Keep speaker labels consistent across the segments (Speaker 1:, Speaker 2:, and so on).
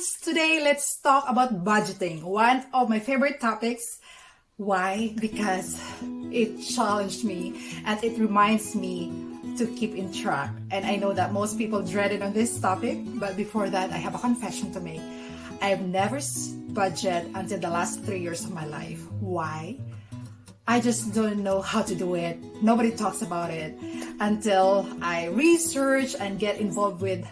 Speaker 1: loves! Today, let's talk about budgeting, one of my favorite topics. Why? Because it challenged me and it reminds me to keep in track. And I know that most people dreaded on this topic, but before that, I have a confession to make. I've never budgeted until the last 3 years of my life. Why? I just don't know how to do it. Nobody talks about it until I research and get involved with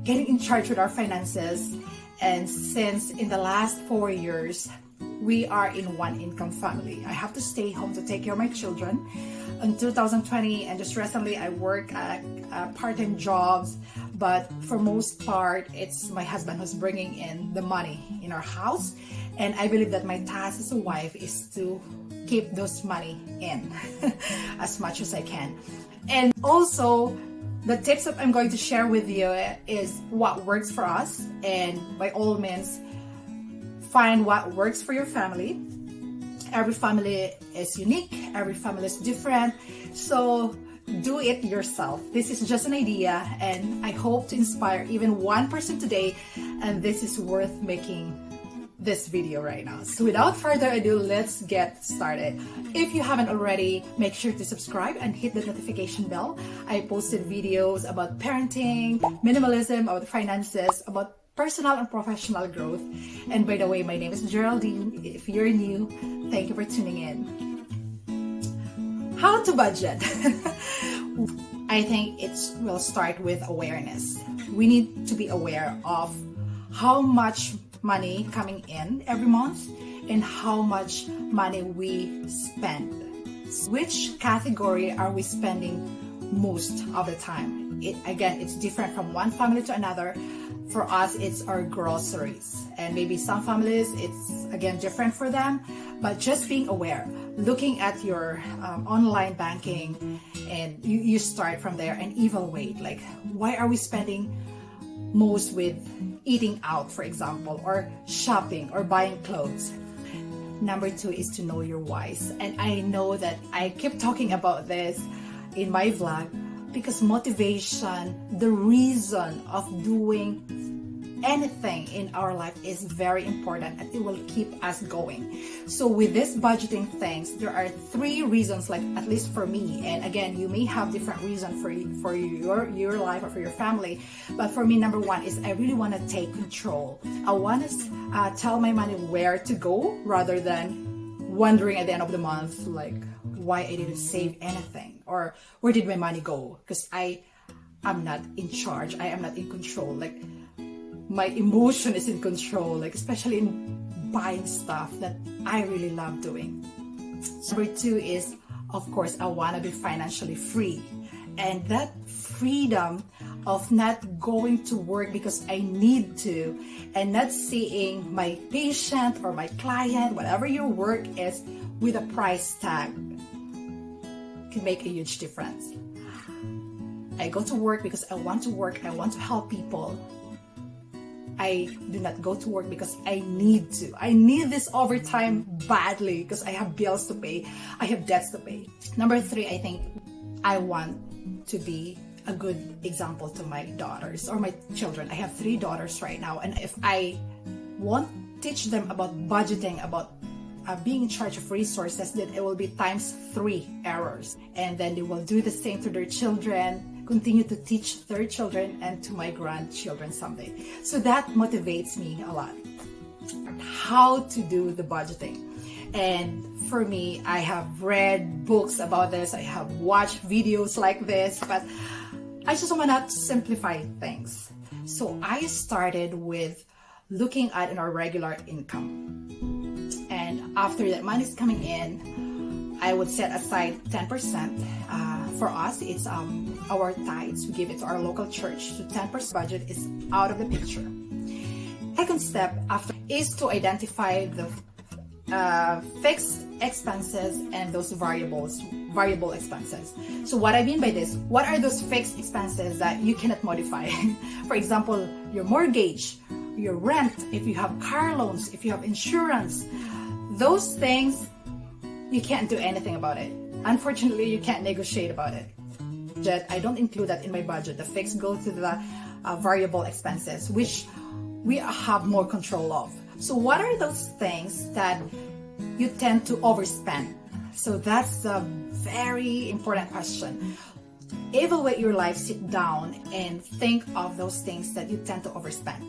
Speaker 1: getting in charge with our finances. And since in the last 4 years, we are in one income family. I have to stay home to take care of my children. In 2020 and just recently, I work at part-time jobs, but for most part, it's my husband who's bringing in the money in our house. And I believe that my task as a wife is to keep those money in as much as I can. And also, the tips that I'm going to share with you is what works for us, and by all means, find what works for your family. Every family is unique, every family is different, so do it yourself. This is just an idea, and I hope to inspire even one person today, and this is worth making this video right now. So without further ado, let's get started. If you haven't already, make sure to subscribe and hit the notification bell. I posted videos about parenting, minimalism, about finances, about personal and professional growth. And by the way, my name is Geraldine. If you're new, thank you for tuning in. How to budget? I think we'll start with awareness. We need to be aware of how much money coming in every month and how much money we spend. Which category are we spending most of the time? It's different from one family to another. For us, it's our groceries, and maybe some families it's again different for them, but just being aware, looking at your online banking, and you start from there and evaluate, like, why are we spending most with eating out, for example, or shopping or buying clothes. Number 2 is to know your whys. And I know that I keep talking about this in my vlog because motivation, the reason of doing anything in our life is very important, and it will keep us going. So with this budgeting things, there are 3 reasons, like at least for me, and again, you may have different reasons for your life or for your family, but for me, number 1 is I really want to take control. I want to tell my money where to go rather than wondering at the end of the month, like, why I didn't save anything or where did my money go, because I'm not in charge, I am not in control. Like, my emotion is in control, like especially in buying stuff that I really love doing. Number 2 is, of course, I want to be financially free. And that freedom of not going to work because I need to, and not seeing my patient or my client, whatever your work is, with a price tag, can make a huge difference. I go to work because I want to work, I want to help people. I do not go to work because I need to. I need this overtime badly because I have bills to pay. I have debts to pay. Number 3, I think I want to be a good example to my daughters or my children. I have 3 daughters right now. And if I won't teach them about budgeting, about being in charge of resources, then it will be times 3 errors. And then they will do the same to their children, continue to teach their children and to my grandchildren someday. So that motivates me a lot. How to do the budgeting. And for me, I have read books about this, I have watched videos like this, but I just want to simplify things. So I started with looking at our regular income. And after that money is coming in, I would set aside 10%. For us, it's our tithes. We give it to our local church. So 10% budget is out of the picture. Second step after is to identify the fixed expenses and those variable expenses. So what I mean by this, what are those fixed expenses that you cannot modify? For example, your mortgage, your rent, if you have car loans, if you have insurance, those things, you can't do anything about it. Unfortunately, you can't negotiate about it. I don't include that in my budget. The fixed go to the variable expenses, which we have more control of. So what are those things that you tend to overspend? So that's a very important question. Evaluate your life, sit down and think of those things that you tend to overspend.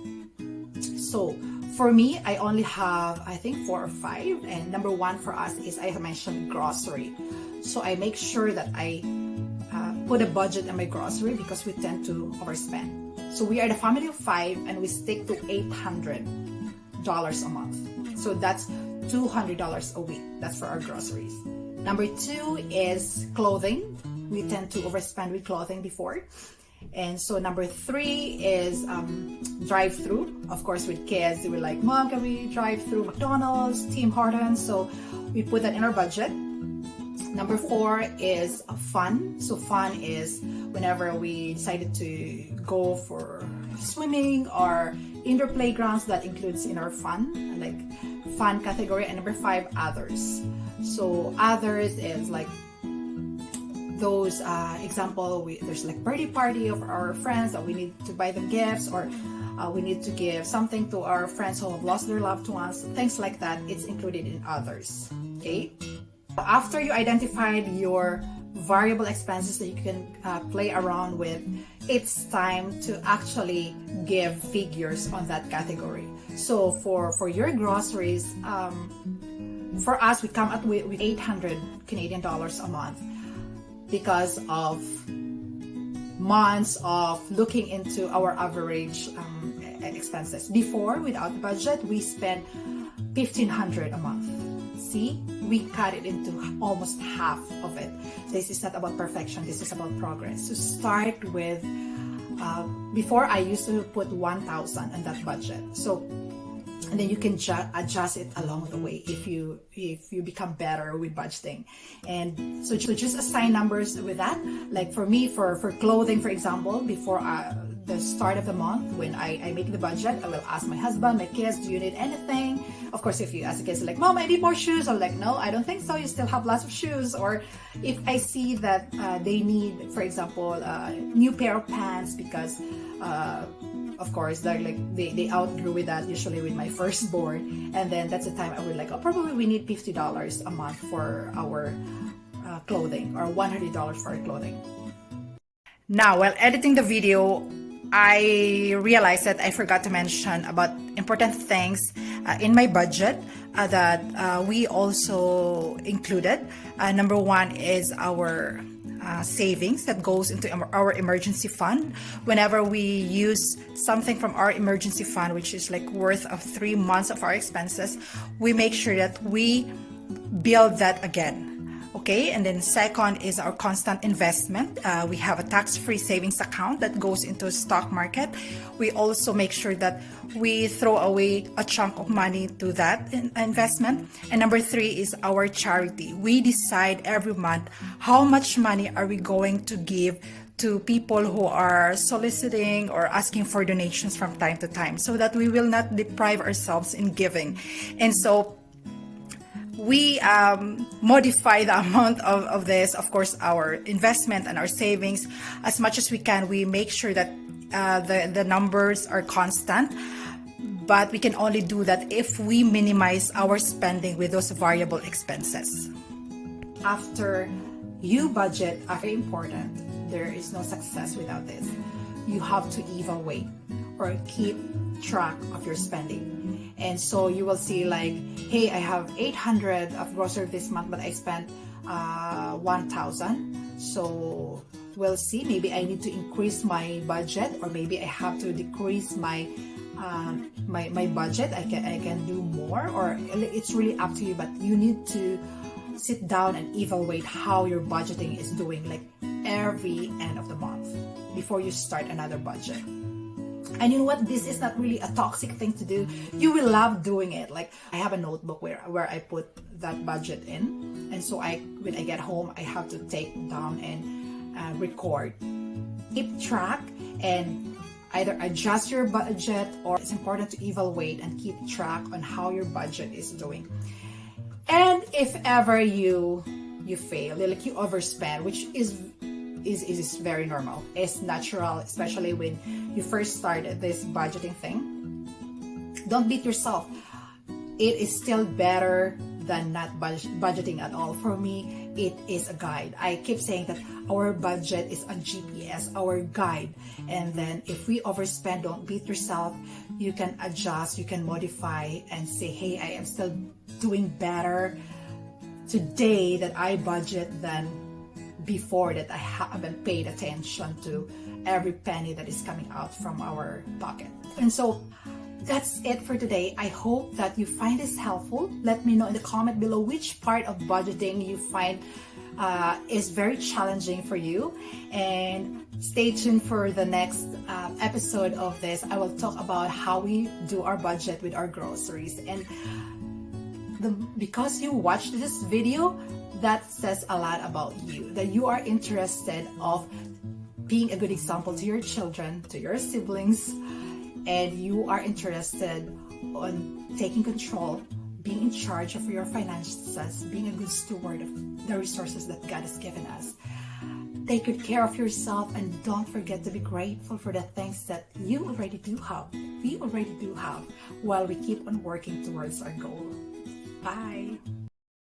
Speaker 1: So for me, I only have, I think, 4 or 5. And number 1 for us is, I have mentioned, grocery. So I make sure that I put a budget on my grocery because we tend to overspend. So we are the family of 5 and we stick to $800 a month. So that's $200 a week. That's for our groceries. Number 2 is clothing. We tend to overspend with clothing before. And so number 3 is drive-through. Of course, with kids, they were like, Mom, can we drive through McDonald's, Tim Hortons? So we put that in our budget. Number 4 is fun. So fun is whenever we decided to go for swimming or indoor playgrounds, that includes in our fun, like fun category. And number 5, others. So others is like those example, there's like birthday party of our friends that we need to buy them gifts, or we need to give something to our friends who have lost their loved ones, things like that. It's included in others. Okay, after you identified your variable expenses that you can play around with, it's time to actually give figures on that category. So for your groceries, for us, we come up with 800 Canadian dollars a month, because of months of looking into our average expenses. Before, without budget, we spent $1,500 a month. See, we cut it into almost half of it. This is not about perfection, this is about progress. So start with, before I used to put 1,000 on that budget. So, and then you can adjust it along the way if you become better with budgeting. And so just assign numbers with that. Like for me, for clothing, for example, before the start of the month, when I make the budget, I will ask my husband, my kids, do you need anything? Of course, if you ask the kids, like, Mom, I need more shoes, I'm like, no, I don't think so, you still have lots of shoes. Or if I see that they need, for example, a new pair of pants, because of course, they're like they outgrew with that, usually with my firstborn, and then that's the time I would like, oh, probably we need $50 a month for our clothing, or $100 for our clothing. Now, while editing the video, I realized that I forgot to mention about important things in my budget that we also included. Number 1 is our savings that goes into our emergency fund. Whenever we use something from our emergency fund, which is like worth of 3 months of our expenses, we make sure that we build that again. Okay, and then second is our constant investment. We have a tax-free savings account that goes into stock market. We also make sure that we throw away a chunk of money to that investment. And number 3 is our charity. We decide every month how much money are we going to give to people who are soliciting or asking for donations from time to time, so that we will not deprive ourselves in giving. And so we modify the amount of this, of course, our investment and our savings as much as we can. We make sure that the numbers are constant, but we can only do that if we minimize our spending with those variable expenses. After you budget, are very important. There is no success without this. You have to evaluate or keep track of your spending. And so you will see like, hey, I have 800 of grocery this month, but I spent 1,000. So we'll see, maybe I need to increase my budget, or maybe I have to decrease my my budget. I can do more, or it's really up to you, but you need to sit down and evaluate how your budgeting is doing, like every end of the month before you start another budget. And you know what? This is not really a toxic thing to do. You will love doing it. Like, I have a notebook where I put that budget in. And so when I get home, I have to take down and record. Keep track and either adjust your budget, or it's important to evaluate and keep track on how your budget is doing. And if ever you fail, like you overspend, which is very normal. It's natural, especially when you first started this budgeting thing. Don't beat yourself. It is still better than not budgeting at all. For me, it is a guide. I keep saying that our budget is a GPS, our guide. And then if we overspend, don't beat yourself. You can adjust, you can modify and say, hey, I am still doing better today that I budget than before, that I haven't paid attention to every penny that is coming out from our pocket. And so that's it for today. I hope that you find this helpful. Let me know in the comment below which part of budgeting you find is very challenging for you. And stay tuned for the next episode of this. I will talk about how we do our budget with our groceries. And because you watched this video, that says a lot about you, that you are interested of being a good example to your children, to your siblings, and you are interested on taking control, being in charge of your finances, being a good steward of the resources that God has given us. Take good care of yourself, and don't forget to be grateful for the things that you already do have, we already do have, while we keep on working towards our goal. Bye.